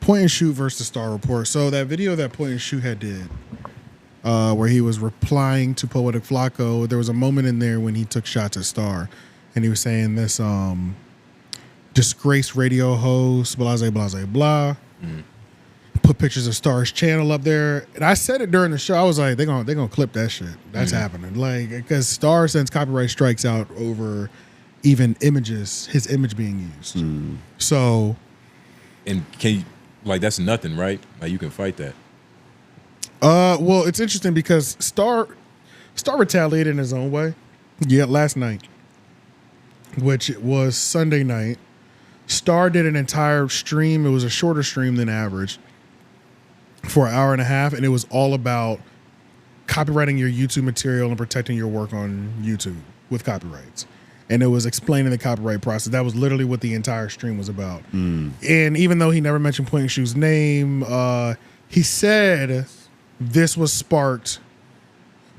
Point and Shoot versus Star Report. So that video that Point and Shoot had did, where he was replying to Poetic Flacco, there was a moment in there when he took shots at Star, and he was saying this disgraced radio host, blah, blah, blah, blah. Put pictures of Star's channel up there, and I said it during the show. I was like, they're gonna clip that shit. That's happening, like, because Star sends copyright strikes out over even images, his image being used. So, and can you, like, that's nothing, right? Like, you can fight that. Well, it's interesting because Star retaliated in his own way. Yeah, last night, which was Sunday night, Star did an entire stream. It was a shorter stream than average for an hour and a half, and it was all about copywriting your YouTube material and protecting your work on YouTube with copyrights. And it was explaining the copyright process. That was literally what the entire stream was about. And even though he never mentioned Point and Shoot's name, he said this was sparked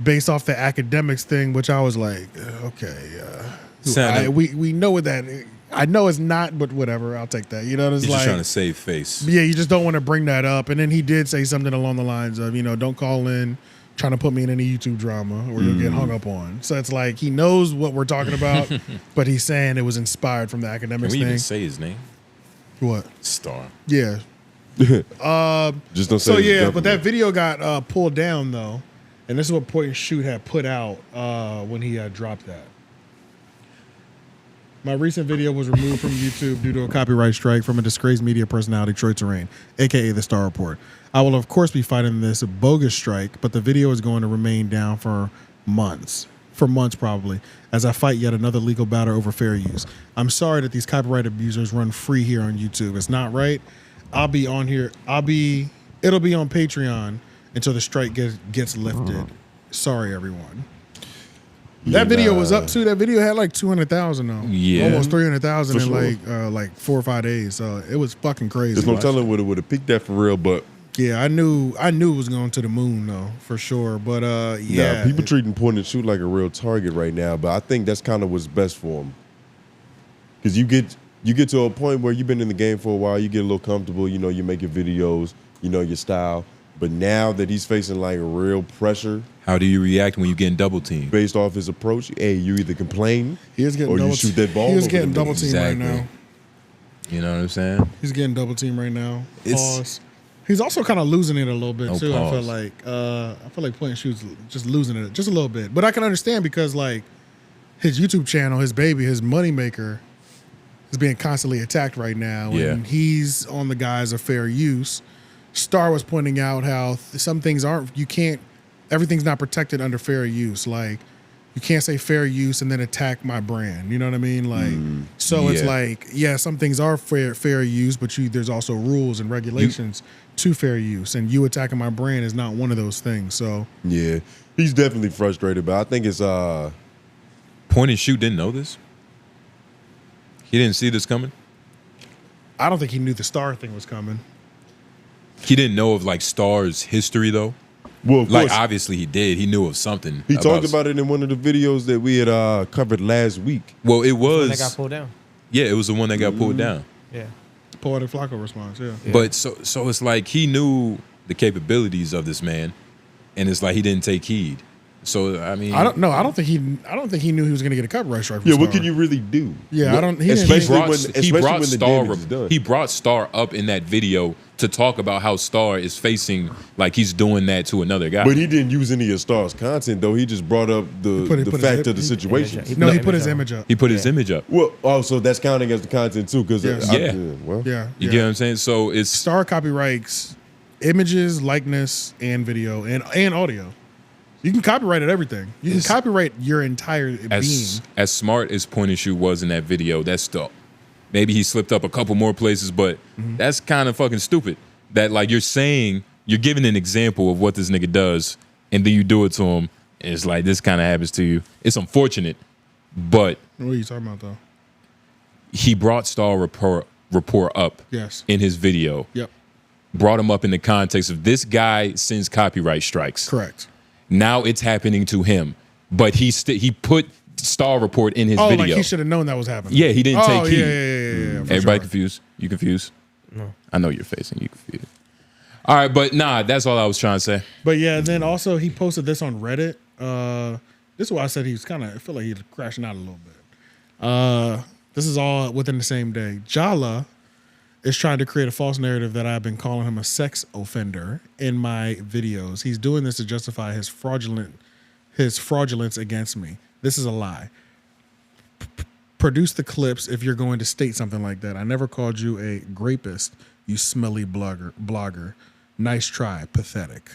based off the academics thing, which I was like, okay, we know what that is. I know it's not, but whatever, I'll take that. You know, it's He's like, just trying to save face. Yeah, you just don't want to bring that up. And then he did say something along the lines of, you know, don't call in trying to put me in any YouTube drama or you'll get hung up on. So it's like he knows what we're talking about, but he's saying it was inspired from the academics thing. Can we even say his name? What? Star. Yeah. Just don't say. So yeah, but that video got pulled down though, and this is what Point and Shoot had put out when he had dropped that. My recent video was removed from YouTube due to a copyright strike from a disgraced media personality, 𝙿𝙾𝚃𝚃, a.k.a. the Star Report. I will, of course, be fighting this bogus strike, but the video is going to remain down for months. For months, probably, as I fight yet another legal battle over fair use. I'm sorry that these copyright abusers run free here on YouTube. It's not right. I'll be on here. It'll be on Patreon until the strike gets lifted. Sorry, everyone. That video was up too. That video had like 200,000 though. Yeah, almost 300,000 in sure. like 4 or 5 days. So it was fucking crazy. There's no telling what it would have peaked at for real, but yeah, I knew it was going to the moon though for sure. But yeah, people treating Point and Shoot like a real target right now. But I think that's kind of what's best for them, because you get to a point where you've been in the game for a while, you get a little comfortable. You know, you make your videos, you know your style. But now that he's facing like real pressure, how do you react when you getting double teamed? Based off his approach, hey, you either complain or you shoot that ball. He's getting double teamed right now. You know what I'm saying? He's getting double teamed right now. Pause. He's also kind of losing it a little bit too. Pause. I feel like Point and Shoot's just losing it just a little bit. But I can understand because like his YouTube channel, his baby, his moneymaker is being constantly attacked right now, and he's on the guise of fair use. Star was pointing out how some things everything's not protected under fair use. Like, you can't say fair use and then attack my brand. You know what I mean? Like, so it's like, yeah, some things are fair use, but there's also rules and regulations to fair use. And you attacking my brand is not one of those things. So yeah, he's definitely frustrated, but I think it's Point and Shoot didn't know this. He didn't see this coming. I don't think he knew the Star thing was coming. He didn't know of like Star's history though. Well, of course, obviously he did. He knew of something. He talked about it in one of the videos that we had covered last week. Well, it was that got pulled down. Yeah, it was the one that got pulled down. Yeah. Poetic Flacco response. Yeah. But so it's like he knew the capabilities of this man, and it's like he didn't take heed. So I mean, I don't know. I don't think he knew he was going to get a copyright strike. Yeah, what can you really do? Yeah, I don't. He brought Star up in that video to talk about how Star is facing, like he's doing that to another guy. But he didn't use any of Star's content though. He just brought up the fact of the situation. He put his image up. He put his image up. Well, so that's counting as the content too, because you get what I'm saying. So it's Star copyrights images, likeness, and video and audio. You can copyright everything. You can copyright your entire being. As smart as Point and Shoot was in that video, that's still, maybe he slipped up a couple more places, but that's kind of fucking stupid. That like you're giving an example of what this nigga does, and then you do it to him, and it's like this kind of happens to you. It's unfortunate, but what are you talking about though? He brought Star Report up in his video. Yep. Brought him up in the context of this guy sends copyright strikes. Correct. Now it's happening to him, but he put Star Report in his video. Like he should have known that was happening. Yeah, he didn't take heed. Yeah. Everybody confused? You confused? I know your face and you can feel it. All right, but nah, that's all I was trying to say. But yeah, then also he posted this on Reddit. This is why I said he's kind of, I feel like he's crashing out a little bit. This is all within the same day. 𝙬𝙾𝚃𝚃 is trying to create a false narrative that I've been calling him a sex offender in my videos. He's doing this to justify his fraudulence against me. This is a lie. Produce the clips if you're going to state something like that. I never called you a rapist, you smelly blogger. Nice try, pathetic.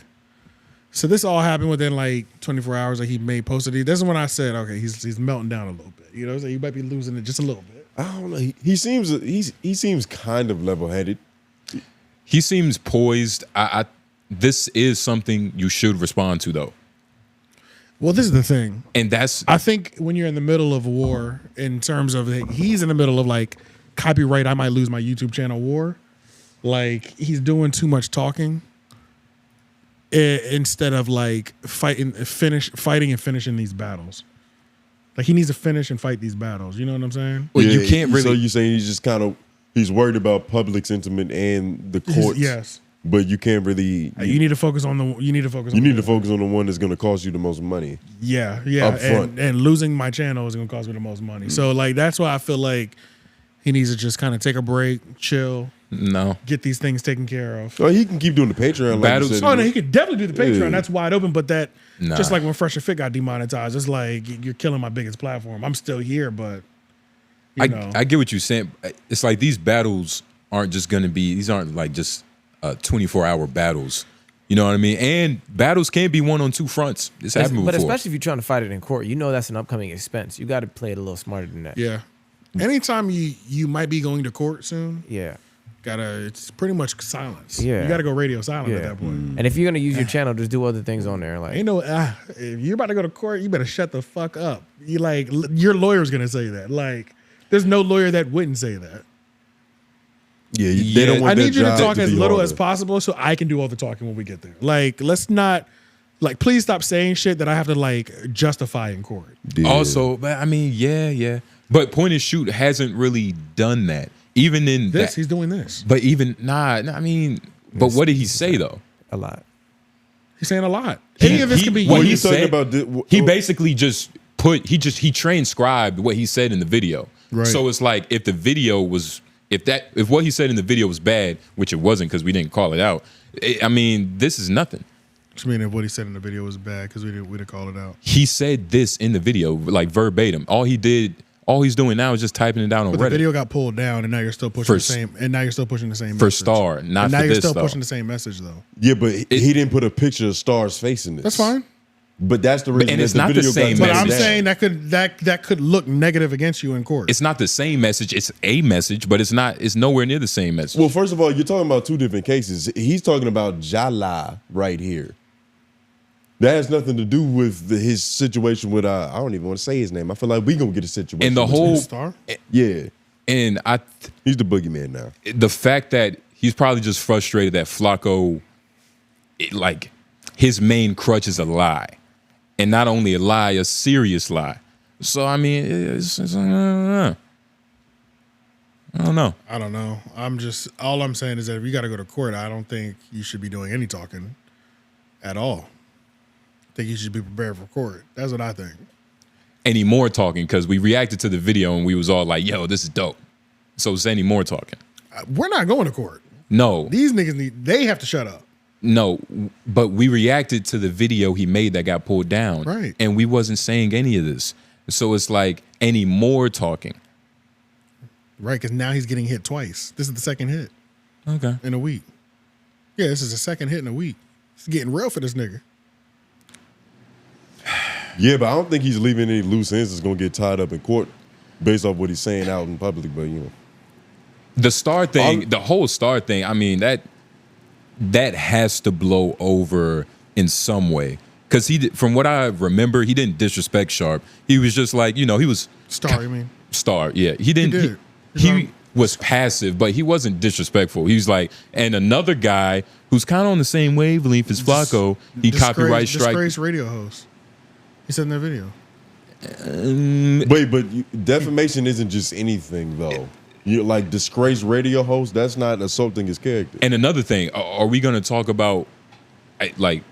So this all happened within like 24 hours that he posted it. This is when I said, okay, he's melting down a little bit. You know, so he might be losing it just a little bit. I don't know. He seems kind of level-headed. He seems poised. This is something you should respond to, though. Well, this is the thing. And that's... I think when you're in the middle of a war, in terms of, he's in the middle of like copyright, I might lose my YouTube channel war. Like, he's doing too much talking instead of like fighting and finishing these battles. Like, he needs to finish and fight these battles. You know what I'm saying? Well, you can't really... So you're saying he's just kind of... He's worried about public sentiment and the courts. Yes. But you can't really... You need to focus on the... You need to focus on the one that's going to cost you the most money. Yeah. Up front. And losing my channel is going to cost me the most money. So, like, that's why I feel like he needs to just kind of take a break, chill. No. Get these things taken care of. Oh, he can keep doing the Patreon. Battles. No, he could definitely do the Patreon. Yeah. That's wide open. But that, Nah. just like when Fresh and Fit got demonetized, it's like you're killing my biggest platform. I'm still here, but you know. I get what you're saying. It's like these battles aren't just going to be, these aren't like just 24-hour battles. You know what I mean? And battles can be won on two fronts. This happened before. But especially if you're trying to fight it in court, you know that's an upcoming expense. You got to play it a little smarter than that. Yeah. Anytime you might be going to court soon, Yeah. it's pretty much silence. Yeah. You gotta go radio silent at that point. And if you're gonna use your channel, just do other things on there. Like, Ain't no if you're about to go to court, you better shut the fuck up. You like your lawyer's gonna say that. Like, there's no lawyer that wouldn't say that. Yeah, they don't want I need you to job talk as be little harder. as possible so I can do all the talking when we get there. Like, let's not please stop saying shit that I have to like justify in court. Yeah. Also, but I mean, yeah. But Point and Shoot hasn't really done that. Even in This, that, he's doing this. but even I mean, but what did he say though? a lot. He's saying a lot. Any of this could be what used. he talking said, about he basically just he transcribed what he said in the video. Right. So it's like if the video was if what he said in the video was bad, which it wasn't because we didn't call it out. I mean, this is nothing. Which mean if what he said in the video was bad because we didn't call it out. He said this in the video like verbatim. All he's doing now is just typing it down on But Reddit. the video got pulled down, and now you're still pushing the same. And now you're still pushing the same for message. Star, not and now for you're this still though. pushing the same message though. Yeah, but he didn't put a picture of Star's face in this. That's fine. But that's the reason. And it's that not the video same got But taken I'm message. down. saying that could look negative against you in court. It's not the same message. It's a message, but it's not. It's nowhere near the same message. Well, first of all, you're talking about two different cases. He's talking about 𝙬𝙾𝚃𝚃 right here. That has nothing to do with his situation with I don't even want to say his name. I feel like we gonna get a situation. and the with whole Star. yeah, and he's the boogeyman now. the fact that he's probably just frustrated that Flacco, like his main crutch is a lie, and not only a lie, a serious lie. So I mean, I don't know. I don't know. All I'm saying is that if you got to go to court, I don't think you should be doing any talking at all. I think you should be prepared for court. That's what I think. Any more talking because we reacted to the video and we was all like, "Yo, this is dope." So is any more talking? We're not going to court. No, These niggas they have to shut up. no. But we reacted to the video he made that got pulled down, Right. And we wasn't saying any of this. So it's like any more talking. Right, because now he's getting hit twice. This is the second hit Okay. in a week. Yeah, this is the second hit in a week. It's getting real for this nigga. Yeah, but I don't think he's leaving any loose ends that's gonna get tied up in court based off what he's saying out in public. But The Star thing, the whole Star thing, I mean, that has to blow over in some way. Because from what I remember, he didn't disrespect Sharp. He was just like, he was... Star, you mean? Star, yeah. He didn't... did. He was passive, but he wasn't disrespectful. He was like... And another guy who's kind of on the same wavelength as Flacco, he copyright strike... Disgraced radio host. He said in their video. wait, but defamation isn't just anything though. You like disgraced radio host. That's not assaulting his character. And another thing, are we going to talk about like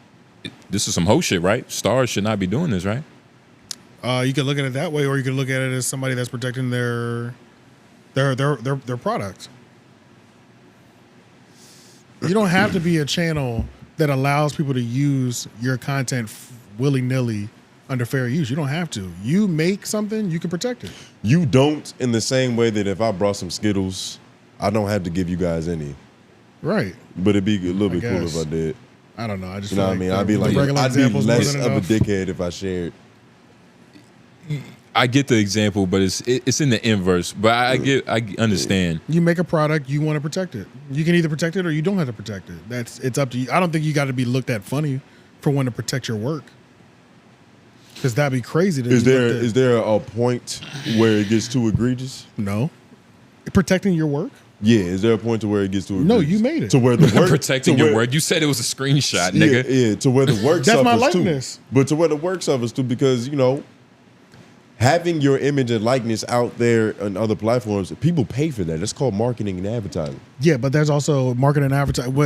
this is some hoe shit, right? Stars should not be doing this, right? You could look at it that way, or you could look at it as somebody that's protecting their product. You don't have to be a channel that allows people to use your content willy-nilly under fair use. You don't have to. You make something, you can protect it. You don't, in the same way that if I brought some Skittles, I don't have to give you guys any. Right. But it'd be a little bit cool if I did. I don't know. I just You know what I mean? I'd be like, I'd be less of a dickhead if I shared. I get the example, but it's in the inverse. But I understand. You make a product, you want to protect it. You can either protect it or you don't have to protect it. It's up to you. I don't think you got to be looked at funny for wanting to protect your work. Because that'd be crazy. Is there a point where it gets too egregious? No. Protecting your work? Yeah, is there a point to where it gets too egregious? No, you made it. To where the work protecting your work. You said it was a screenshot, nigga. Yeah, to where the work That's suffers my likeness. too. But to where the work suffers too, because having your image and likeness out there on other platforms, people pay for that. That's called marketing and advertising. Yeah, but there's also marketing and advertising.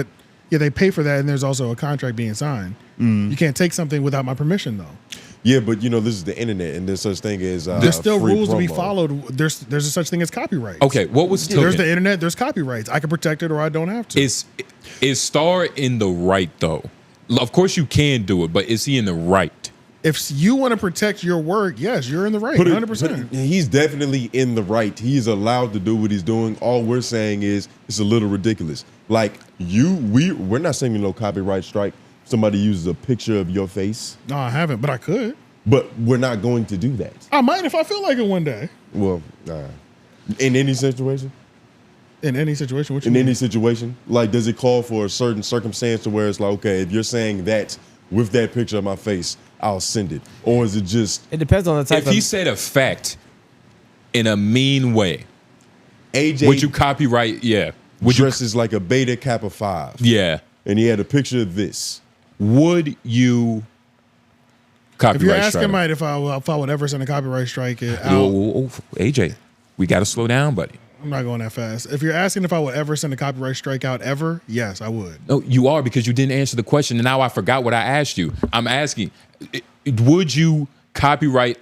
Yeah, they pay for that, and there's also a contract being signed. You can't take something without my permission, though. Yeah, but this is the internet, and there's such thing as there's still free rules to be promo. followed. There's a such thing as copyright. Okay, what was There's the internet. There's copyrights. I can protect it, or I don't have to. Is Star in the right though? Of course you can do it, but is he in the right? If you want to protect your work, yes, you're in the right, 100%. He's definitely in the right. He's allowed to do what he's doing. All we're saying is it's a little ridiculous. Like we're not saying no copyright strike. Somebody uses a picture of your face. No, I haven't, but I could. But we're not going to do that. I might if I feel like it one day. Well, in any situation? In any situation? What you In mean? any situation? Like, does it call for a certain circumstance to where it's like, okay, if you're saying that with that picture of my face, I'll send it? Or is it just... It depends on the type If he said a fact in a mean way, AJ would you copyright? Yeah. Would you? dresses like a Beta Kappa 5. Yeah. And he had a picture of this. Would you copyright If you're asking strike? Mike if I would ever send a copyright strike out, Whoa, AJ, we got to slow down, buddy. I'm not going that fast. If you're asking if I would ever send a copyright strike out ever, yes, I would. No, you are, because you didn't answer the question, and now I forgot what I asked you. I'm asking, would you copyright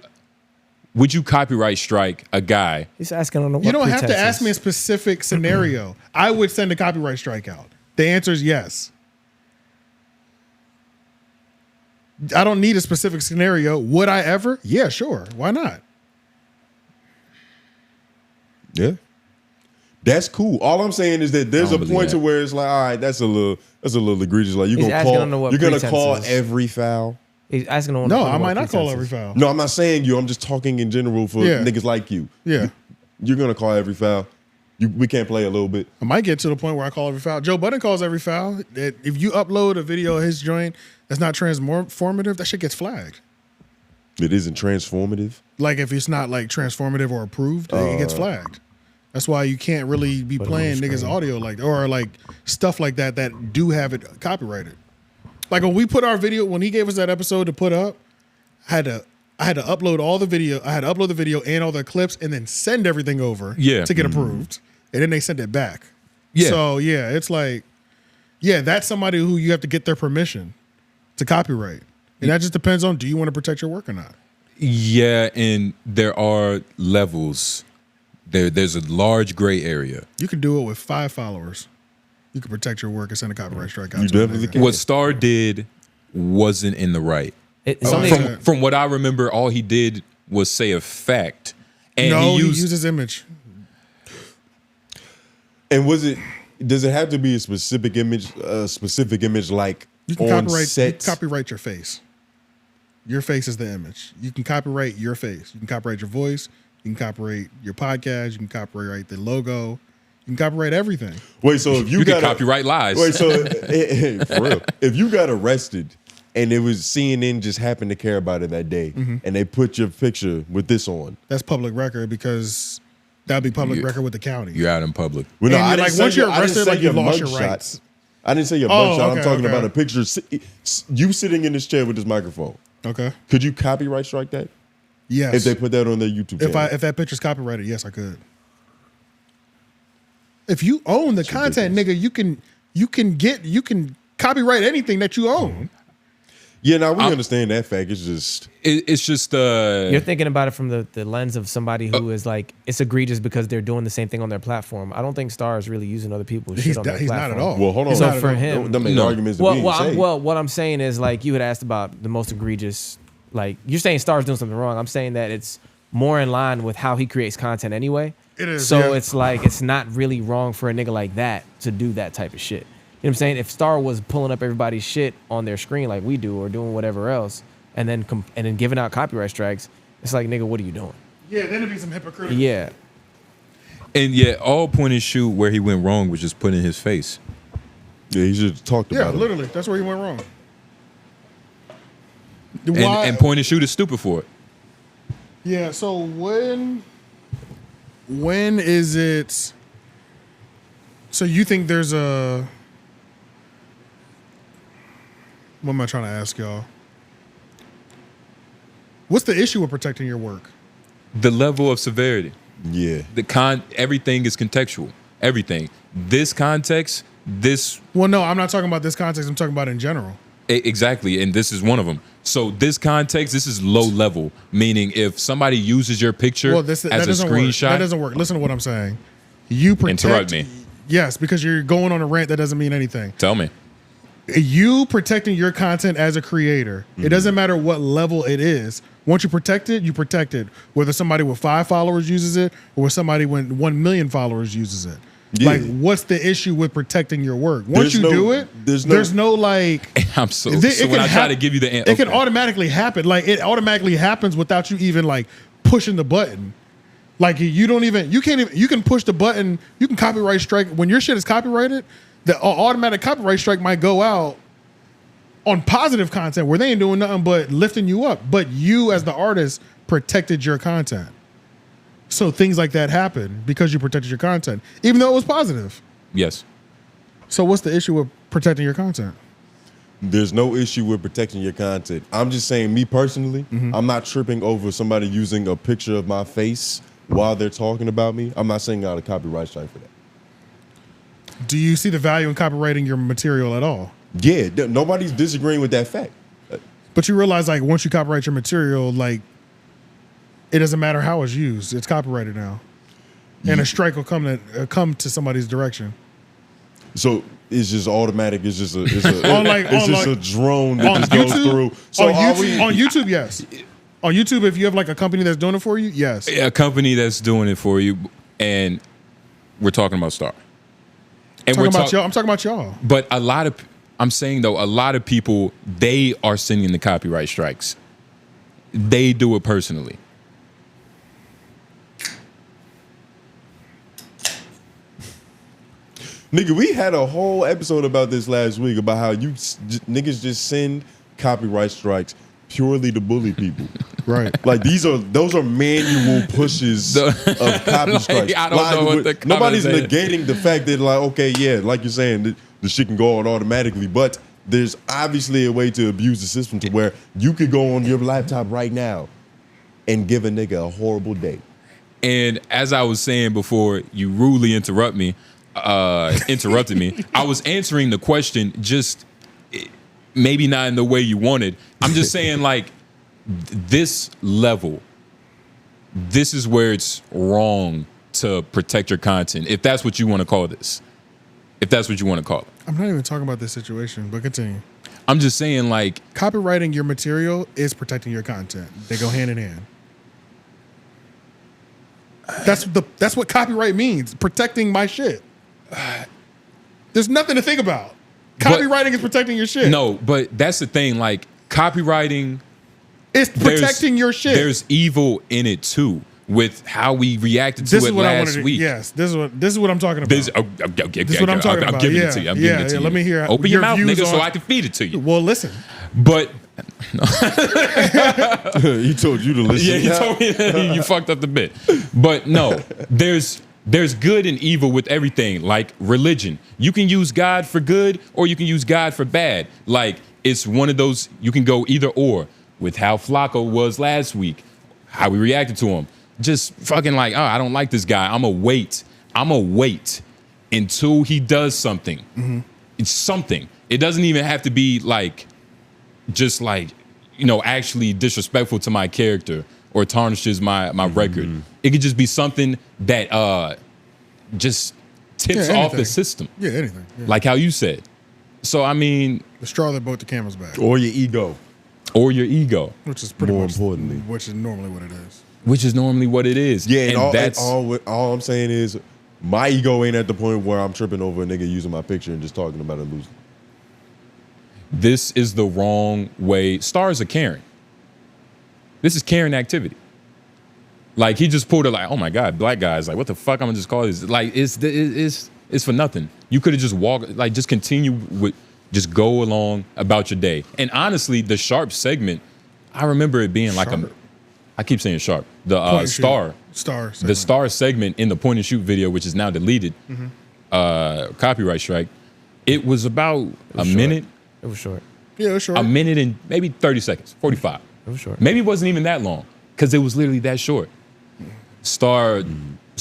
strike a guy? He's asking on the You don't have to ask me a specific scenario. I would send a copyright strike out. The answer is yes. I don't need a specific scenario. Would I ever? Yeah, sure. Why not? Yeah. That's cool. All I'm saying is that there's I a don't point believe to that. where it's like, all right, that's a little egregious. Like He's asking under what you're gonna call pretenses. every foul. He's asking on No, under I what might not call every pretenses. foul. No, I'm not saying you. I'm just talking in general for Yeah. niggas like you. Yeah. You're gonna call every foul. We can't play a little bit. I might get to the point where I call every foul. Joe Budden calls every foul. If you upload a video of his joint that's not transformative, that shit gets flagged. It isn't transformative. Like if it's not like transformative or approved, it gets flagged. That's why you can't really be playing niggas' audio or like stuff like that do have it copyrighted. Like when we put our video, when he gave us that episode to put up, I had to upload all the video. I had to upload the video and all the clips and then send everything over to get approved. And then they sent it back. Yeah. So yeah, it's like, yeah, that's somebody who you have to get their permission to copyright. And that just depends on, do you want to protect your work or not? Yeah, and there are levels. There's a large gray area. You can do it with 5 followers. You can protect your work and send a copyright strike out. You to a definitely nigga. can. What Star did wasn't in the right. Okay. From what I remember, all he did was say a fact. And No, he he used used his image. And does it have to be a specific image like You can on copyright. set? You can copyright your face. Your face is the image. You can copyright your face. You can copyright your voice. You can copyright your podcast. You can copyright the logo. You can copyright everything. Wait, so if you can copyright lies. Wait, so for real, if you got arrested and it was CNN just happened to care about it that day, and they put your picture with this on, That's public record because that'd be public record with the county. You're out in public. well, no, And I didn't like, say once you're I didn't arrested, say like, you lost your mugshot. rights. I didn't say your Oh, mugshot. I'm okay, talking okay. about a picture. You sitting in this chair with this microphone. Okay. Could you copyright strike that Yes. if they put that on their YouTube channel? If that picture's copyrighted, yes, I could. If you own the content, nigga, you can copyright anything that you own. Yeah, now we understand that fact. It's just you're thinking about it from the lens of somebody who is like, it's egregious because they're doing the same thing on their platform. I don't think Star is really using other people's shit on their platform. Not at all. Well, hold on. So for him, the main argument is what I'm saying is, like, you had asked about the most egregious. Like, you're saying Star's doing something wrong. I'm saying that it's more in line with how he creates content anyway. It is. So it's like, it's not really wrong for a nigga like that to do that type of shit. You know what I'm saying? If Star was pulling up everybody's shit on their screen like we do, or doing whatever else, and then giving out copyright strikes, it's like, nigga, what are you doing? Yeah, then it'd be some hypocritical. Yeah. And yeah, all point and shoot where he went wrong was just putting his face. Yeah, he should have talked about it. Yeah, literally. That's where he went wrong. And point and shoot is stupid for it. Yeah, so when is it? So you think there's a? What am I trying to ask y'all? What's the issue with protecting your work? The level of severity. Yeah. Everything is contextual. Everything. This context, this. Well, no, I'm not talking about this context. I'm talking about in general. Exactly, and this is one of them. So this context, this is low level, meaning if somebody uses your picture as a screenshot. That doesn't work. Listen to what I'm saying. You protect. Interrupt me. Yes, because you're going on a rant that doesn't mean anything. Tell me. You protecting your content as a creator, it doesn't matter what level it is. Once you protect it, you protect it. Whether somebody with 5 followers uses it or with somebody with 1 million followers uses it. Yeah. Like, what's the issue with protecting your work? Once you do it, there's no like. I'm so when I try to give you the answer, it can automatically happen. Like, it automatically happens without you even like pushing the button. Like, you can push the button. You can copyright strike when your shit is copyrighted. The automatic copyright strike might go out on positive content where they ain't doing nothing but lifting you up. But you, as the artist, protected your content. So things like that happen because you protected your content, even though it was positive. Yes. So what's the issue with protecting your content? There's no issue with protecting your content. I'm just saying, me personally, I'm not tripping over somebody using a picture of my face while they're talking about me. I'm not saying I got a copyright strike for that. Do you see the value in copywriting your material at all? Yeah, nobody's disagreeing with that fact. But you realize, like, once you copyright your material, like, it doesn't matter how it's used. It's copyrighted now. And a strike will come to somebody's direction. So it's just automatic. It's just a drone that just goes through. So on YouTube, yes. On YouTube, if you have like a company that's doing it for you, yes. A company that's doing it for you, and we're talking about Star. And I'm talking about y'all. But I'm saying though, a lot of people, they are sending the copyright strikes. They do it personally. Nigga, we had a whole episode about this last week about how niggas just send copyright strikes purely to bully people. Right. Like those are manual pushes of copy strikes. I don't know what the nobody's negating the fact that, like, okay, yeah, like you're saying, the shit can go on automatically, but there's obviously a way to abuse the system to where you could go on your laptop right now and give a nigga a horrible day. And as I was saying before, you rudely interrupted me. I was answering the question, just maybe not in the way you wanted. I'm just saying, like, this level, this is where it's wrong to protect your content, if that's what you want to call this. If that's what you want to call it. I'm not even talking about this situation, but continue. I'm just saying, like, copywriting your material is protecting your content. They go hand in hand. That's what copyright means. Protecting my shit. There's nothing to think about. Copywriting is protecting your shit. No, but that's the thing. Like, copywriting, it's protecting your shit. There's evil in it too, with how we reacted to it last week. Yes, this is what I'm talking about. This is what I'm talking about. I'm giving it to you. I'm giving it to you. Let me hear. Open your mouth, nigga, so I can feed it to you. Well, listen. But he told you to listen. Yeah, he told me you fucked up the bit. But no, there's good and evil with everything. Like religion, you can use God for good or you can use God for bad. Like, it's one of those, you can go either or. With how Flacco was last week, how we reacted to him, just fucking like, oh, I don't like this guy. I'm a wait until he does something. It's something. It doesn't even have to be like, just like, you know, actually disrespectful to my character or tarnishes my record. It could just be something that just tips off the system. Yeah, anything. Yeah. Like how you said. So, I mean. The straw that broke the camel's back. Or your ego. Or your ego. Which is pretty More much, importantly. which is normally what it is. Which is normally what it is. Yeah, and all, that's all I'm saying is my ego ain't at the point where I'm tripping over a nigga using my picture and just talking about it loosely. This is the wrong way. Stars are caring. This is caring activity. Like he just pulled it like, oh my God, black guys, like what the fuck I'm gonna just call this? Like it's for nothing. You could have just walked, like just continue with, just go along about your day. And honestly, the Sharp segment, I remember it being like I keep saying Sharp, the Star segment. The Star segment in the point and shoot video, which is now deleted, copyright strike. It was about a minute. It was short. Yeah, it was short. A minute and maybe 30 seconds, 45. It was short. Maybe it wasn't even that long because it was literally that short. Star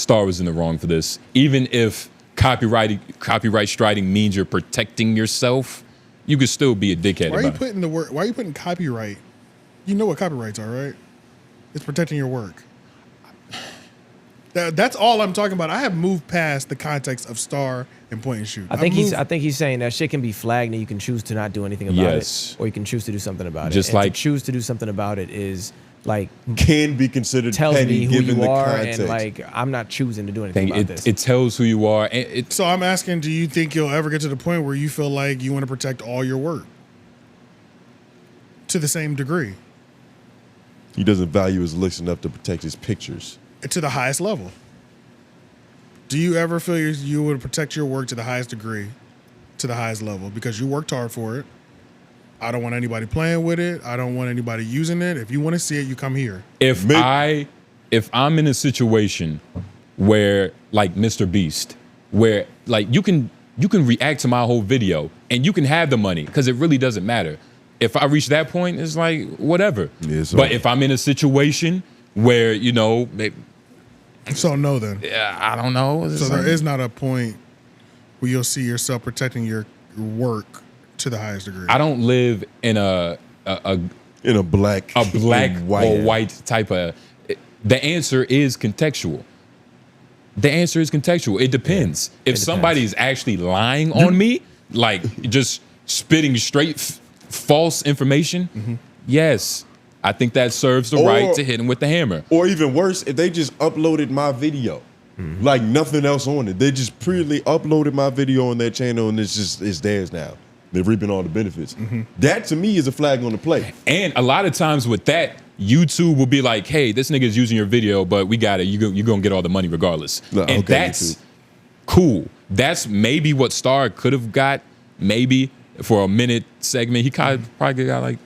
was in the wrong for this. Even if copyright striking means you're protecting yourself, you could still be a dickhead. Why are you putting the word? Why are you putting copyright? You know what copyrights are, right? It's protecting your work. That's all I'm talking about. I have moved past the context of Star and point and shoot. I think he's saying that shit can be flagged and you can choose to not do anything about it, or you can choose to do something about it. Just and like to choose to do something about it is like can be considered tells petty me who given you the are, context. and like I'm not choosing to do anything about this. It tells who you are. So I'm asking, do you think you'll ever get to the point where you feel like you want to protect all your work to the same degree? He doesn't value his looks enough to protect his pictures. To the highest level. Do you ever feel you would protect your work to the highest degree, to the highest level, because you worked hard for it? I don't want anybody playing with it. I don't want anybody using it. If you want to see it, you come here. If I'm in a situation where, like Mr. Beast, where like you can react to my whole video and you can have the money because it really doesn't matter. If I reach that point, it's like whatever. Yeah, but if I'm in a situation where, you know, so no, then. Yeah, I don't know. So there is not a point where you'll see yourself protecting your work to the highest degree. I don't live in a black or white type of. The answer is contextual. The answer is contextual. It depends. If somebody is actually lying on me, like just spitting straight false information, yes, I think that serves the right to hit him with the hammer. Or even worse, if they just uploaded my video, like nothing else on it, they just purely uploaded my video on their channel and it's theirs now. They're reaping all the benefits. That to me is a flag on the play. And a lot of times with that, YouTube will be like, hey, this nigga is using your video, but we got it. You're going to get all the money regardless. And that's cool. That's maybe what Star could have got, maybe for a minute segment. He probably got like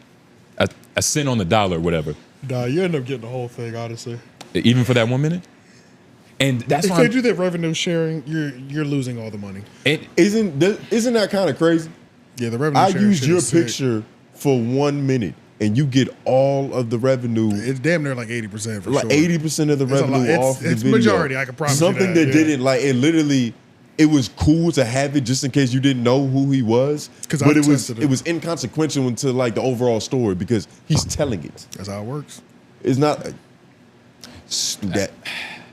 a cent on the dollar or whatever. Nah, you end up getting the whole thing, honestly. Even for that 1 minute? And that's if they do that revenue sharing, you're losing all the money. Isn't that kind of crazy? Yeah, the revenue sharing. I used your picture for 1 minute and you get all of the revenue. It's damn near like 80% for like sure. 80% of the revenue off the video. It's majority, I can promise you Something that didn't, like, it literally, it was cool to have it just in case you didn't know who he was. But it was inconsequential into like the overall story because he's telling it. That's how it works. It's not that.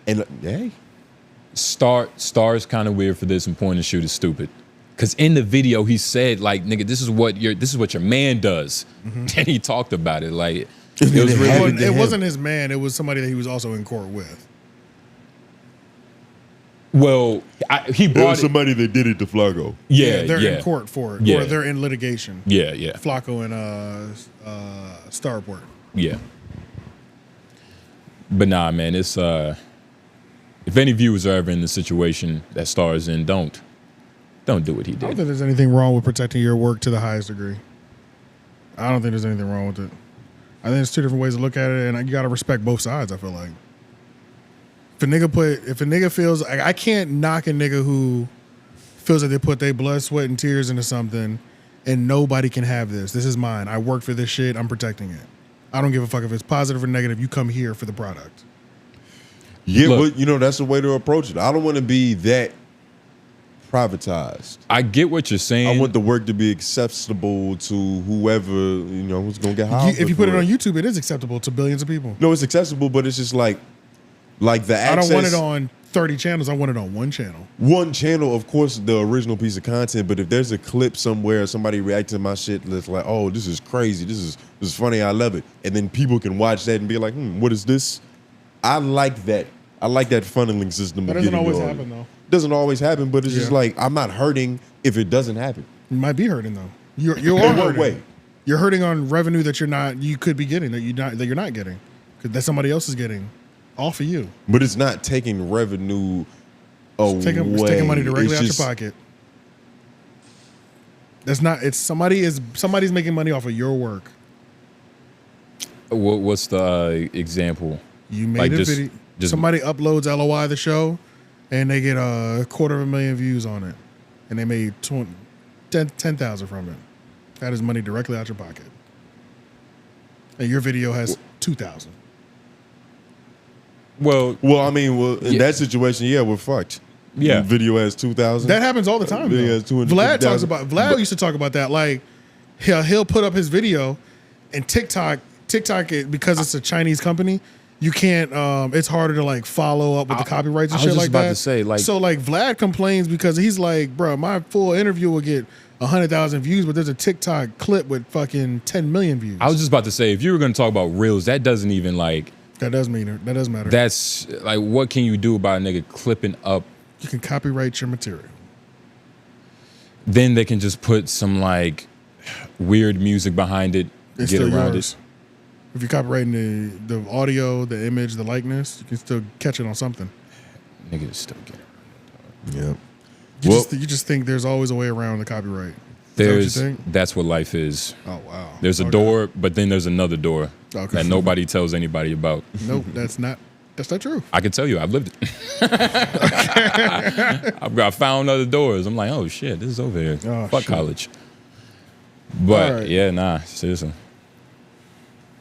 And hey, Star's kind of weird for this, and point and shoot is stupid. Because in the video he said like, nigga, this is what your man does, and he talked about it like it wasn't his man. It was somebody that he was also in court with. Well, he brought somebody that did it to Flacco. Yeah, they're in court for it, or they're in litigation. Yeah. Flacco and Starport. Yeah. But nah, man, it's if any viewers are ever in the situation that Star is in, don't do what he did. I don't think there's anything wrong with protecting your work to the highest degree. I don't think there's anything wrong with it. I think there's two different ways to look at it, and you got to respect both sides, I feel like. If a nigga feels like, I can't knock a nigga who feels like they put their blood, sweat, and tears into something and nobody can have this. This is mine. I worked for this shit. I'm protecting it. I don't give a fuck if it's positive or negative. You come here for the product. Yeah, but you know, that's the way to approach it. I don't want to be that privatized. I get what you're saying. I want the work to be accessible to whoever, who's gonna get hired. If you put it on YouTube, it is acceptable to billions of people. No, it's accessible, but it's just like the access. I don't want it on 30 channels. I want it on one channel. One channel, of course, the original piece of content. But if there's a clip somewhere, somebody reacting to my shit, that's like, oh, this is crazy. This is funny. I love it. And then people can watch that and be like, what is this? I like that. I like that funneling system. That doesn't always happen, though. Doesn't always happen, but it's just like, I'm not hurting if it doesn't happen. You might be hurting though. You are In what hurting. way? You're hurting on revenue that you could be getting that you're not getting, because that somebody else is getting off of you. But it's not taking revenue away. It's taking money directly out your pocket. That's not. It's somebody's making money off of your work. What's the example? You made a video. Somebody uploads LOI the show, and they get 250,000 views on it, and they made 10,000 from it. That is money directly out your pocket. And your video has 2,000. Well, in that situation, yeah, we're fucked. Yeah, the video has 2,000. That happens all the time. Vlad used to talk about that. Like, he'll put up his video, and TikTok, because it's a Chinese company, you can't. It's harder to like follow up with the copyrights and shit like that. I was just about to say, so Vlad complains because he's like, bro, my full interview will get 100,000 views, but there's a TikTok clip with fucking 10 million views. I was just about to say, if you were going to talk about reels, that doesn't even like. That does matter. That's like, what can you do about a nigga clipping up? You can copyright your material. Then they can just put some like weird music behind it. It's get still around yours. it. If you're copyrighting the audio, the image, the likeness, you can still catch it on something. Niggas still get it. Yeah. You just think there's always a way around the copyright. That's what life is. Oh wow. There's a door, but then there's another door that nobody tells anybody about. Nope, that's not true. I can tell you, I've lived it. I found other doors. I'm like, oh shit, this is over here. Oh, Fuck shit. college. But All right. yeah, nah, seriously.